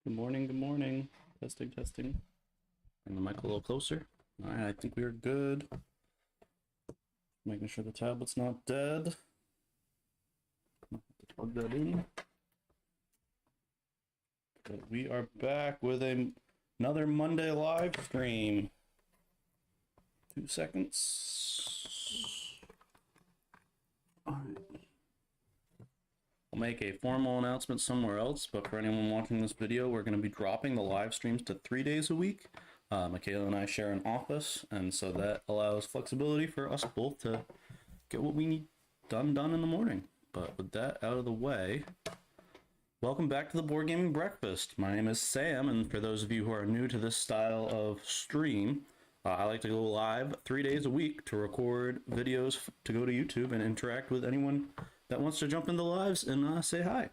Good morning, good morning. Testing, testing. Bring the mic a little closer. All right, I think we're good. Making sure the tablet's not dead. Plug that in. But we are back with another Monday live stream. 2 seconds. All right. I'll make a formal announcement somewhere else, but for anyone watching this video, we're going to be dropping the live streams to 3 days a week. Michaela and I share an office, and so that allows flexibility for us both to get what we need done in the morning. But with that out of the way, welcome back to the Board Gaming Breakfast. My name is Sam, and for those of you who are new to this style of stream, I like to go live 3 days a week to record videos to go to YouTube and interact with anyone that wants to jump into lives and say hi.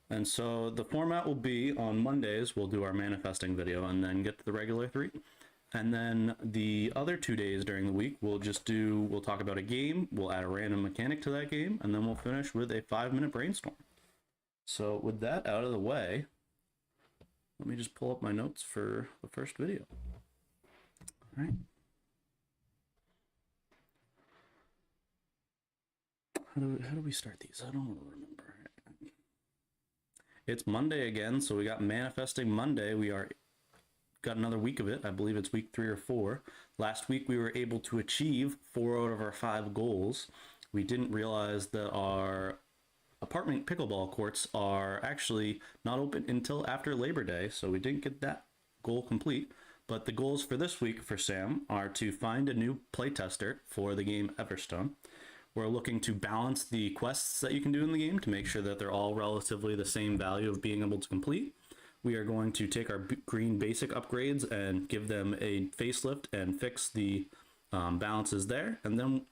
And so the format will be on Mondays, we'll do our manifesting video and then get to the regular 3. And then the other 2 days during the week, we'll talk about a game, we'll add a random mechanic to that game, and then we'll finish with a 5-minute brainstorm. So with that out of the way, let me just pull up my notes for the first video. All right. How do we start these? I don't remember. It's Monday again, so we got Manifesting Monday. Got another week of it. I believe it's week 3 or 4. Last week we were able to achieve 4 out of our 5 goals. We didn't realize that our apartment pickleball courts are actually not open until after Labor Day, so we didn't get that goal complete. But the goals for this week for Sam are to find a new playtester for the game Everstone. We're looking to balance the quests that you can do in the game to make sure that they're all relatively the same value of being able to complete. We are going to take our green basic upgrades and give them a facelift and fix the balances there. And then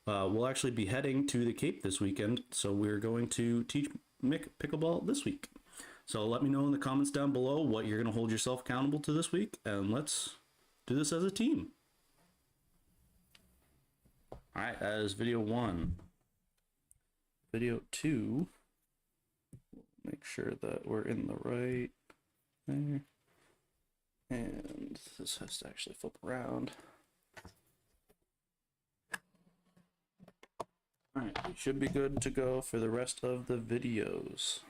we'll actually be heading to the Cape this weekend. So we're going to teach Mick pickleball this week. So let me know in the comments down below what you're going to hold yourself accountable to this week. And let's do this as a team. All right, that is video 1. Video 2, make sure that we're in the right there. And this has to actually flip around. All right, we should be good to go for the rest of the videos.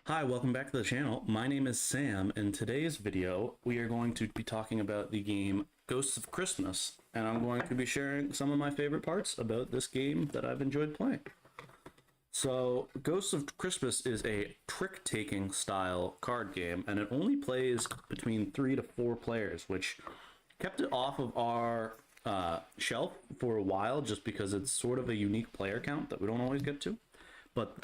Hi, welcome back to the channel. My name is Sam. In today's video, we are going to be talking about the game Ghosts of Christmas, and I'm going to be sharing some of my favorite parts about this game that I've enjoyed playing. So, Ghosts of Christmas is a trick-taking style card game, and it only plays between 3 to 4 players, which kept it off of our shelf for a while just because it's sort of a unique player count that we don't always get to. But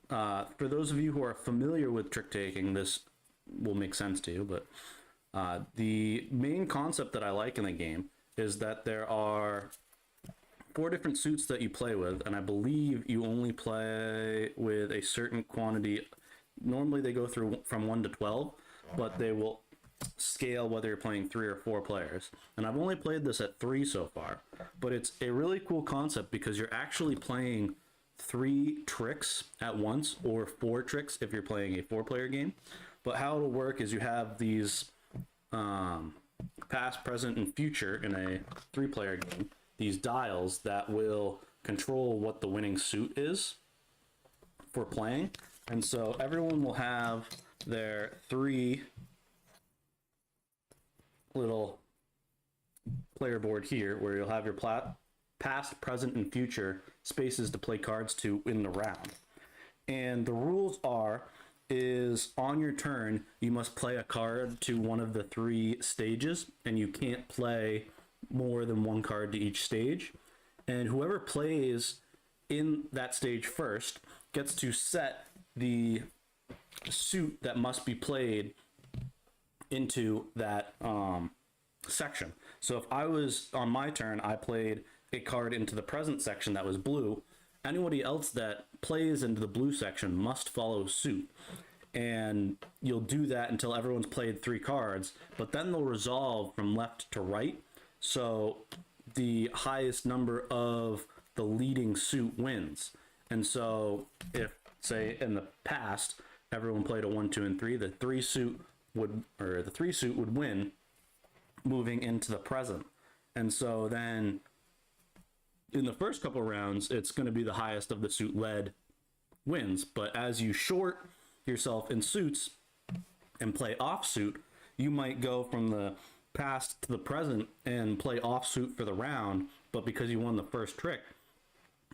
for those of you who are familiar with trick-taking, this will make sense to you. But the main concept that I like in the game is that there are 4 different suits that you play with, and I believe you only play with a certain quantity. Normally they go through from 1 to 12, but they will scale whether you're playing 3 or 4 players. And I've only played this at 3 so far, but it's a really cool concept because you're actually playing 3 tricks at once, or 4 tricks if you're playing a 4-player game. But how it'll work is you have these past, present, and future in a 3-player game, these dials that will control what the winning suit is for playing. And so everyone will have their 3 little player board here where you'll have your past, present, and future spaces to play cards to in the round. And the rules is on your turn, you must play a card to one of the 3 stages, and you can't play more than 1 card to each stage. And whoever plays in that stage first gets to set the suit that must be played into that section. So if I was on my turn, I played a card into the present section that was blue, anybody else that plays into the blue section must follow suit. And you'll do that until everyone's played 3 cards, but then they'll resolve from left to right. So the highest number of the leading suit wins. And so if, say, in the past, everyone played a 1, 2, and 3, the 3 suit would win moving into the present. And so then in the first couple rounds, it's going to be the highest of the suit led wins. But as you short yourself in suits and play offsuit, you might go from the past to the present and play offsuit for the round, but because you won the first trick,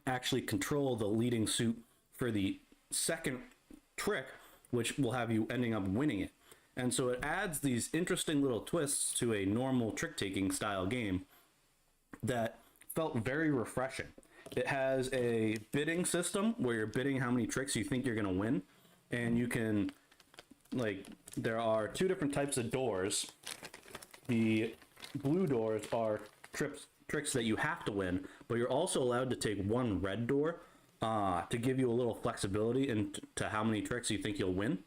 actually control the leading suit for the second trick, which will have you ending up winning it. And so it adds these interesting little twists to a normal trick-taking style game that felt very refreshing. It has a bidding system where you're bidding how many tricks you think you're going to win. And you can, like, there are 2 different types of doors. The blue doors are tricks that you have to win, but you're also allowed to take 1 red door to give you a little flexibility into how many tricks you think you'll win.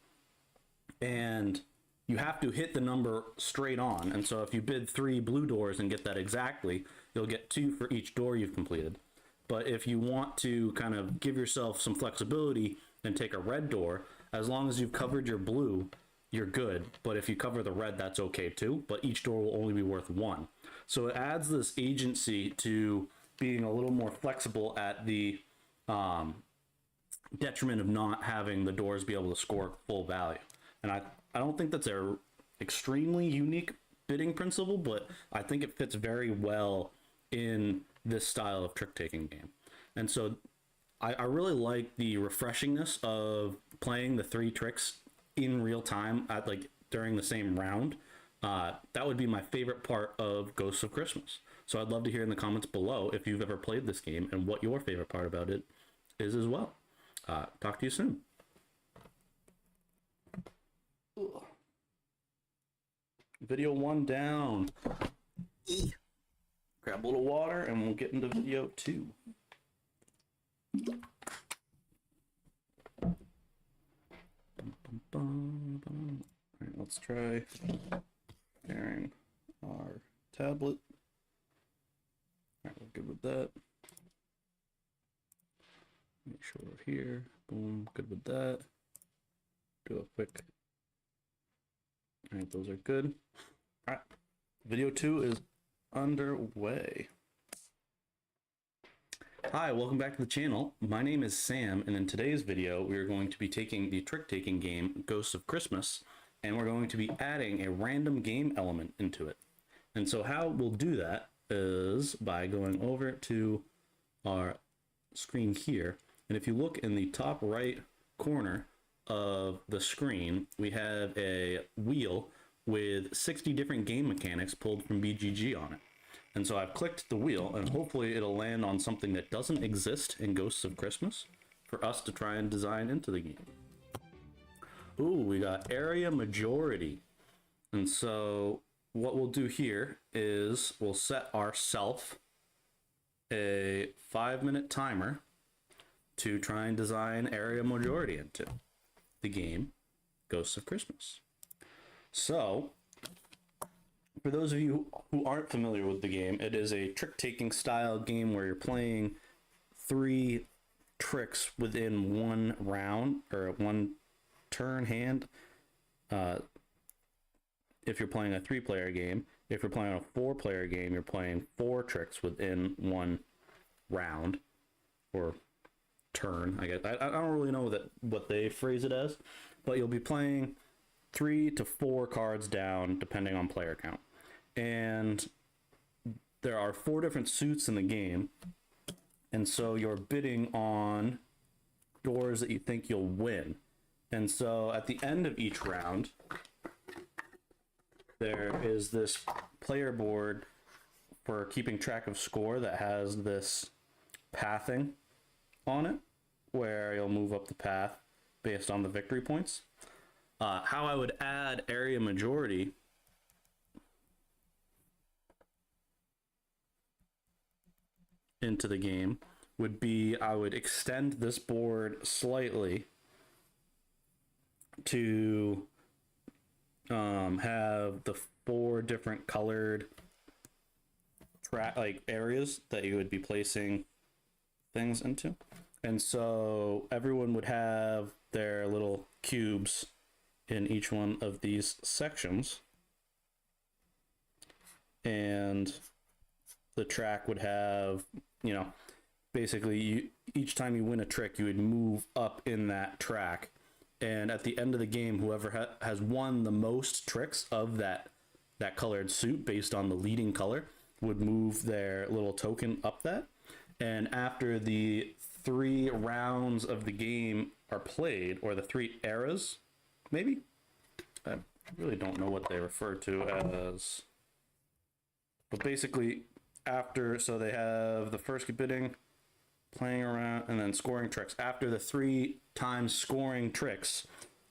And you have to hit the number straight on. And so if you bid 3 blue doors and get that exactly, you'll get 2 for each door you've completed. But if you want to kind of give yourself some flexibility and take a red door, as long as you've covered your blue, you're good. But if you cover the red, that's okay too. But each door will only be worth 1. So it adds this agency to being a little more flexible at the detriment of not having the doors be able to score full value. And I don't think that's a extremely unique bidding principle, but I think it fits very well in this style of trick-taking game. And so I really like the refreshingness of playing the 3 tricks in real time at, like, during the same round. That would be my favorite part of Ghosts of Christmas. So I'd love to hear in the comments below if you've ever played this game and what your favorite part about it is as well. Talk to you soon. Ugh. Video 1 down. Grab a little water and we'll get into video 2. All right, let's try sharing our tablet. All right, we're good with that. Make sure we're here. Boom, good with that. Do a quick. All right, those are good. All right, video 2 is underway. Hi, welcome back to the channel. My name is Sam, and in today's video, we are going to be taking the trick-taking game, Ghosts of Christmas, and we're going to be adding a random game element into it. And so how we'll do that is by going over to our screen here, and if you look in the top right corner of the screen, we have a wheel with 60 different game mechanics pulled from BGG on it. And so I've clicked the wheel, and hopefully it'll land on something that doesn't exist in Ghosts of Christmas for us to try and design into the game. Ooh, we got area majority. And so what we'll do here is we'll set ourselves a 5-minute timer to try and design area majority into the game Ghosts of Christmas. So for those of you who aren't familiar with the game, it is a trick-taking style game where you're playing 3 tricks within 1 round or 1 turn hand. If you're playing a 3-player game, if you're playing a 4-player game, you're playing 4 tricks within 1 round or turn. I guess I don't really know what they phrase it as, but you'll be playing 3 to 4 cards down depending on player count. And there are 4 different suits in the game, and so you're bidding on doors that you think you'll win. And so at the end of each round, there is this player board for keeping track of score that has this pathing on it, where you'll move up the path based on the victory points. How I would add area majority into the game would be I would extend this board slightly to have the 4 different colored areas that you would be placing things into. And so everyone would have their little cubes in each one of these sections. And the track would have, you know, basically each time you win a trick, you would move up in that track. And at the end of the game, whoever has won the most tricks of that colored suit based on the leading color would move their little token up that. And after the 3 rounds of the game are played, or the 3 eras, maybe? I really don't know what they refer to as. But basically, after, so they have the first bidding, playing around, and then scoring tricks. After the 3 times scoring tricks,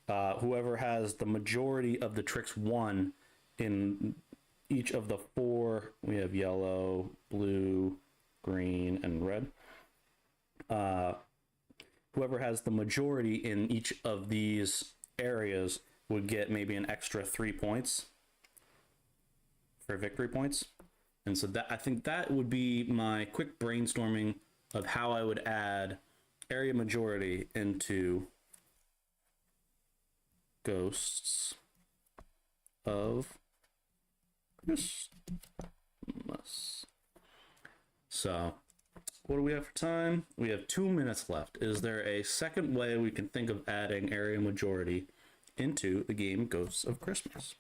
whoever has the majority of the tricks won in each of the 4, we have yellow, blue, green, and red. Whoever has the majority in each of these areas would get maybe an extra 3 points for victory points. And so that, I think that would be my quick brainstorming of how I would add area majority into Ghosts of Christmas. So what do we have for time? We have 2 minutes left. Is there a second way we can think of adding area majority into the game Ghosts of Christmas?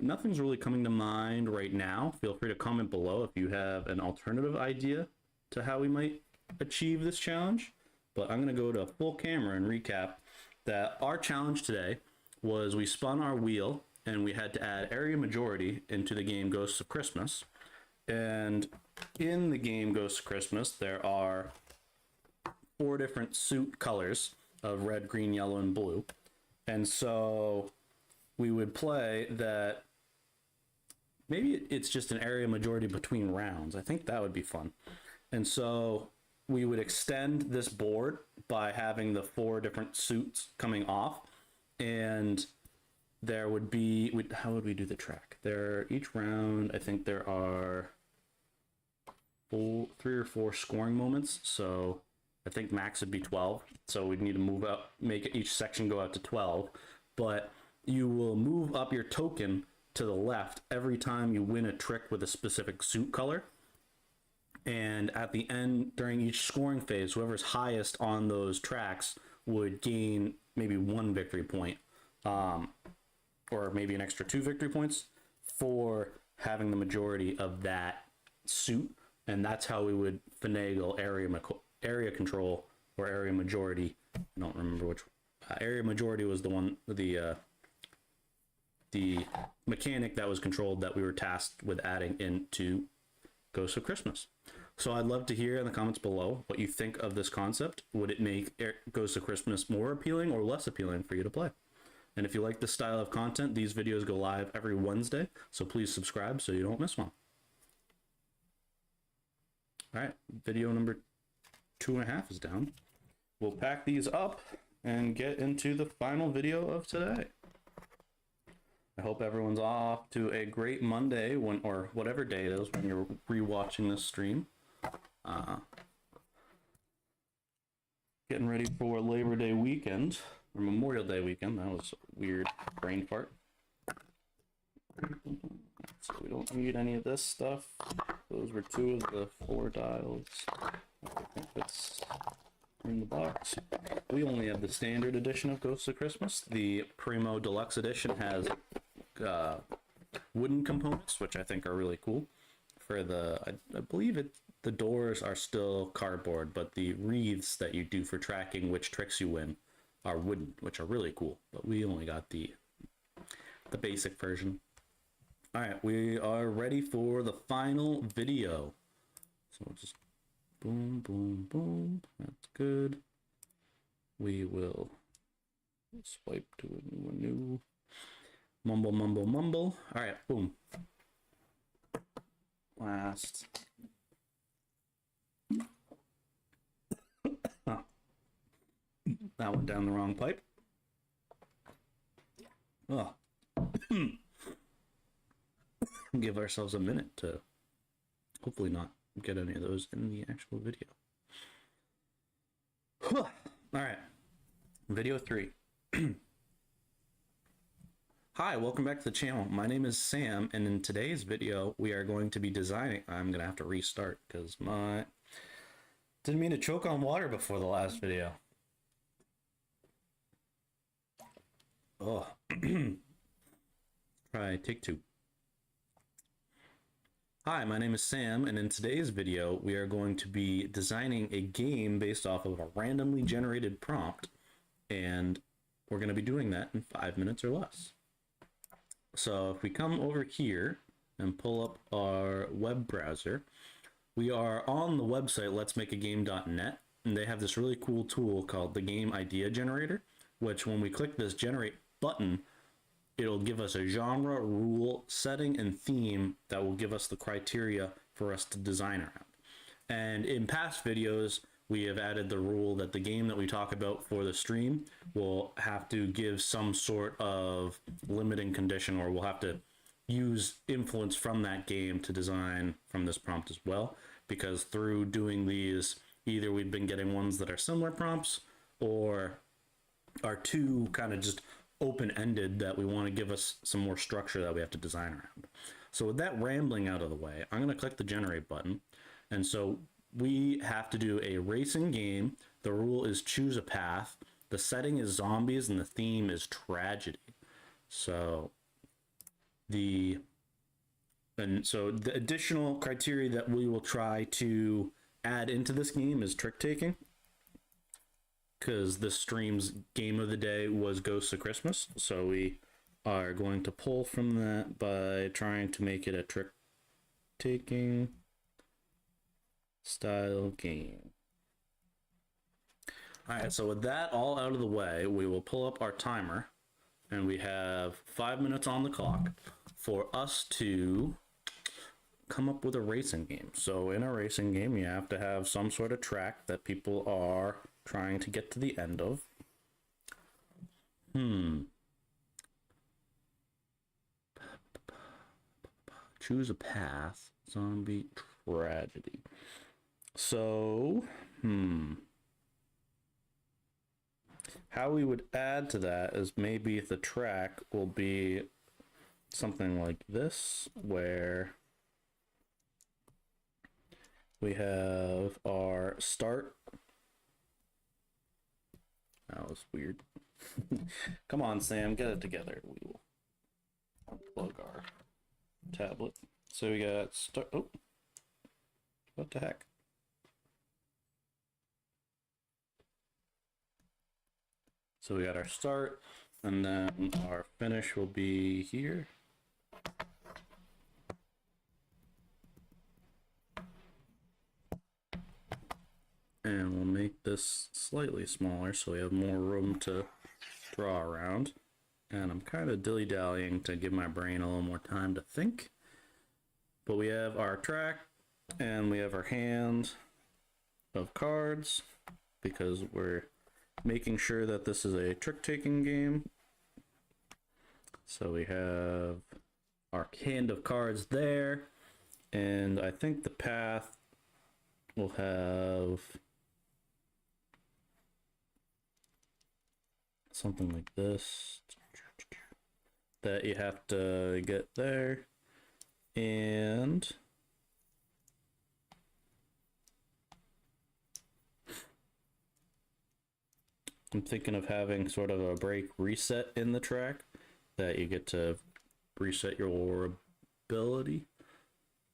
Nothing's really coming to mind right now. Feel free to comment below if you have an alternative idea to how we might achieve this challenge. But I'm going to go to full camera and recap that our challenge today was we spun our wheel and we had to add area majority into the game Ghosts of Christmas. And in the game Ghosts of Christmas, there are 4 different suit colors of red, green, yellow, and blue. And so we would play that. Maybe it's just an area majority between rounds. I think that would be fun. And so we would extend this board by having the 4 different suits coming off. And there would be, how would we do the track? Each round, I think there are 3 or 4 scoring moments. So I think max would be 12. So we'd need to move up, make each section go out to 12. But you will move up your token to the left every time you win a trick with a specific suit color. And at the end, during each scoring phase, whoever's highest on those tracks would gain maybe 1 victory point, or maybe an extra 2 victory points for having the majority of that suit. And that's how we would finagle area control or area majority. I don't remember which. Area majority was the one, the mechanic that was controlled that we were tasked with adding into Ghosts of Christmas. So I'd love to hear in the comments below what you think of this concept. Would it make Ghosts of Christmas more appealing or less appealing for you to play? And if you like this style of content, these videos go live every Wednesday, so please subscribe so you don't miss one. All right, video number 2.5 is down. We'll pack these up and get into the final video of today. I hope everyone's off to a great Monday, or whatever day it is when you're rewatching this stream. Getting ready for Labor Day weekend, or Memorial Day weekend. That was a weird brain fart. So we don't need any of this stuff. Those were 2 of the 4 dials. I think that's in the box. We only have the standard edition of Ghosts of Christmas. The Primo Deluxe edition has wooden components, which I think are really cool. For the, I believe the doors are still cardboard, but the wreaths that you do for tracking which tricks you win are wooden, which are really cool. But we only got the basic version. All right, we are ready for the final video. So we'll just boom, boom, boom. That's good. We will swipe to a new. Mumble, mumble, mumble. All right, boom. Last. Oh. That went down the wrong pipe. Oh. Give ourselves a minute to hopefully not get any of those in the actual video. All right, video 3. Hi, welcome back to the channel. My name is Sam, and in today's video, we are going to be designing... I'm going to have to restart because my... Didn't mean to choke on water before the last video. Oh. Try take 2. Hi, my name is Sam, and in today's video, we are going to be designing a game based off of a randomly generated prompt, and we're going to be doing that in 5 minutes or less. So if we come over here and pull up our web browser, we are on the website letsmakeagame.net, and they have this really cool tool called the Game Idea Generator, which when we click this generate button, it'll give us a genre, rule, setting, and theme that will give us the criteria for us to design around. And in past videos, we have added the rule that the game that we talk about for the stream will have to give some sort of limiting condition, or we'll have to use influence from that game to design from this prompt as well. Because through doing these, either we've been getting ones that are similar prompts or are too kind of just open-ended that we want to give us some more structure that we have to design around. So with that rambling out of the way, I'm going to click the generate button. And so we have to do a racing game. The rule is choose a path. The setting is zombies and the theme is tragedy. So the additional criteria that we will try to add into this game is trick taking, because this stream's game of the day was Ghosts of Christmas. So we are going to pull from that by trying to make it a trick taking style game. All right, so with that all out of the way, we will pull up our timer, and we have 5 minutes on the clock for us to come up with a racing game. So in a racing game, you have to have some sort of track that people are trying to get to the end of. Choose a path. Zombie tragedy. So, how we would add to that is maybe the track will be something like this, where we have our start. That was weird. Come on, Sam, get it together. We will unplug our tablet. So we got start. Oh, what the heck? So we got our start, and then our finish will be here. And we'll make this slightly smaller so we have more room to draw around. And I'm kind of dilly-dallying to give my brain a little more time to think. But we have our track, and we have our hand of cards, because we're making sure that this is a trick-taking game. So we have our hand of cards there, and I think the path will have something like this that you have to get there, and I'm thinking of having sort of a break reset in the track that you get to reset your ability.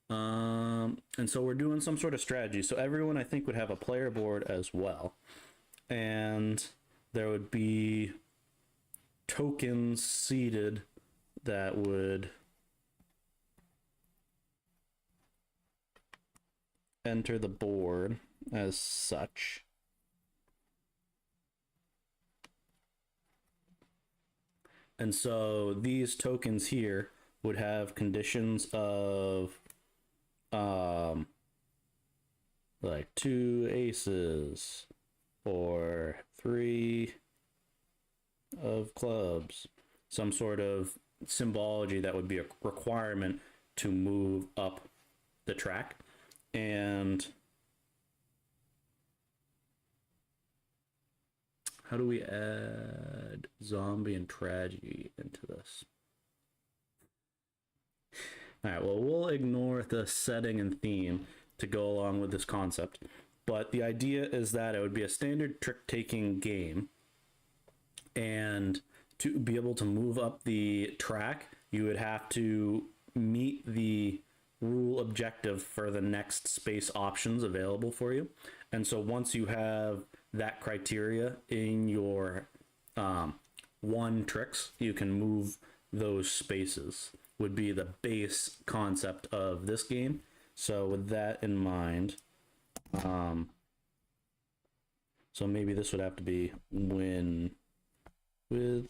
And so we're doing some sort of strategy. So everyone, I think, would have a player board as well. And there would be tokens seeded that would enter the board as such. And so these tokens here would have conditions of like 2 aces or 3 of clubs, some sort of symbology that would be a requirement to move up the track. And how do we add zombie and tragedy into this? All right, well, we'll ignore the setting and theme to go along with this concept. But the idea is that it would be a standard trick-taking game. And to be able to move up the track, you would have to meet the rule objective for the next space options available for you. And so once you have that criteria in your won tricks, you can move those spaces, would be the base concept of this game. So with that in mind, so maybe this would have to be win with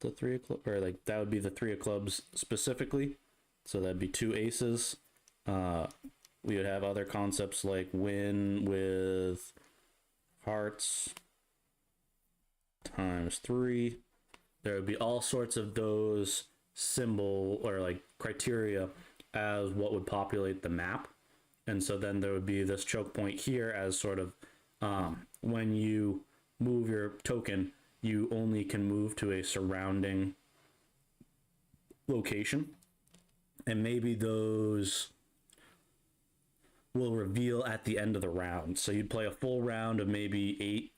the 3 of clubs, or like that would be the 3 of clubs specifically. So that'd be 2 aces. We would have other concepts like win with hearts times 3. There would be all sorts of those symbol or like criteria as what would populate the map. And so then there would be this choke point here as sort of when you move your token, you only can move to a surrounding location. And maybe those will reveal at the end of the round. So you'd play a full round of maybe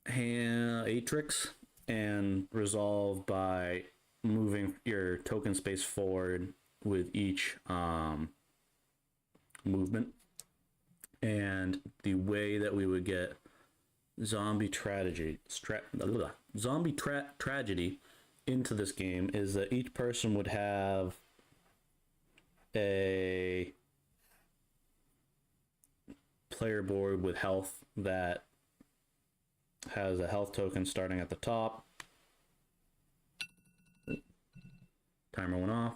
8 tricks and resolve by moving your token space forward with each movement. And the way that we would get zombie tragedy into this game is that each person would have a player board with health that has a health token starting at the top. Timer went off,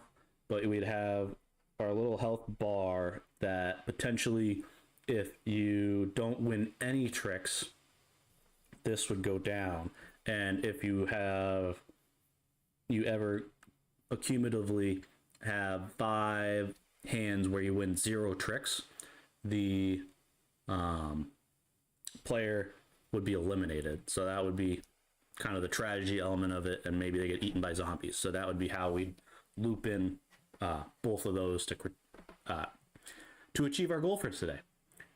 but we'd have our little health bar that potentially, if you don't win any tricks, this would go down. And if you ever accumulatively have 5 hands where you win 0 tricks, the player would be eliminated. So that would be kind of the tragedy element of it, and maybe they get eaten by zombies. So that would be how we loop in both of those to achieve our goal for today.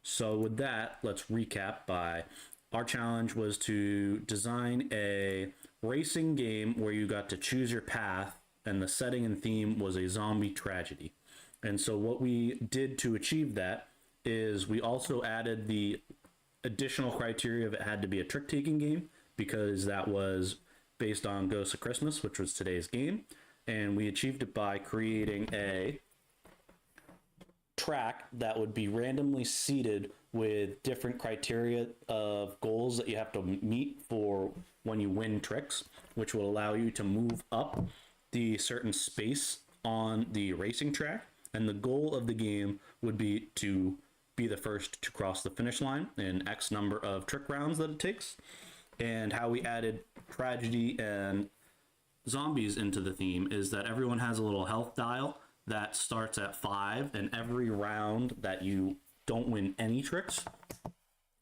So with that, let's recap by our challenge was to design a racing game where you got to choose your path, and the setting and theme was a zombie tragedy. And so what we did to achieve that is we also added the additional criteria of it had to be a trick-taking game, because that was based on Ghosts of Christmas, which was today's game. And we achieved it by creating a track that would be randomly seeded with different criteria of goals that you have to meet for when you win tricks, which will allow you to move up the certain space on the racing track. And the goal of the game would be to be the first to cross the finish line in X number of trick rounds that it takes. And how we added tragedy and zombies into the theme is that everyone has a little health dial that starts at 5, and every round that you don't win any tricks,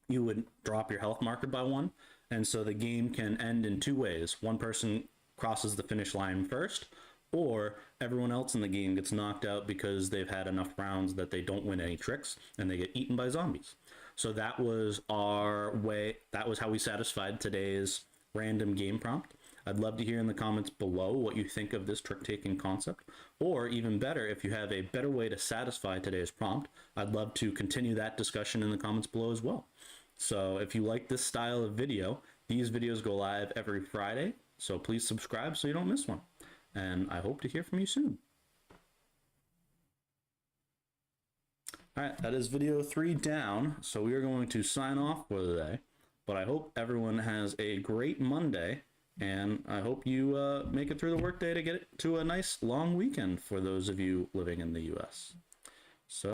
you would drop your health marker by 1. And so the game can end in 2 ways. One person crosses the finish line first, or everyone else in the game gets knocked out because they've had enough rounds that they don't win any tricks and they get eaten by zombies. So that was our way. That was how we satisfied today's random game prompt. I'd love to hear in the comments below what you think of this trick-taking concept, or even better, if you have a better way to satisfy today's prompt, I'd love to continue that discussion in the comments below as well. So if you like this style of video, these videos go live every Friday, so please subscribe so you don't miss one. And I hope to hear from you soon. All right, that is video 3 down, so we are going to sign off for today, but I hope everyone has a great Monday, And I hope you make it through the workday to get to a nice long weekend for those of you living in the US.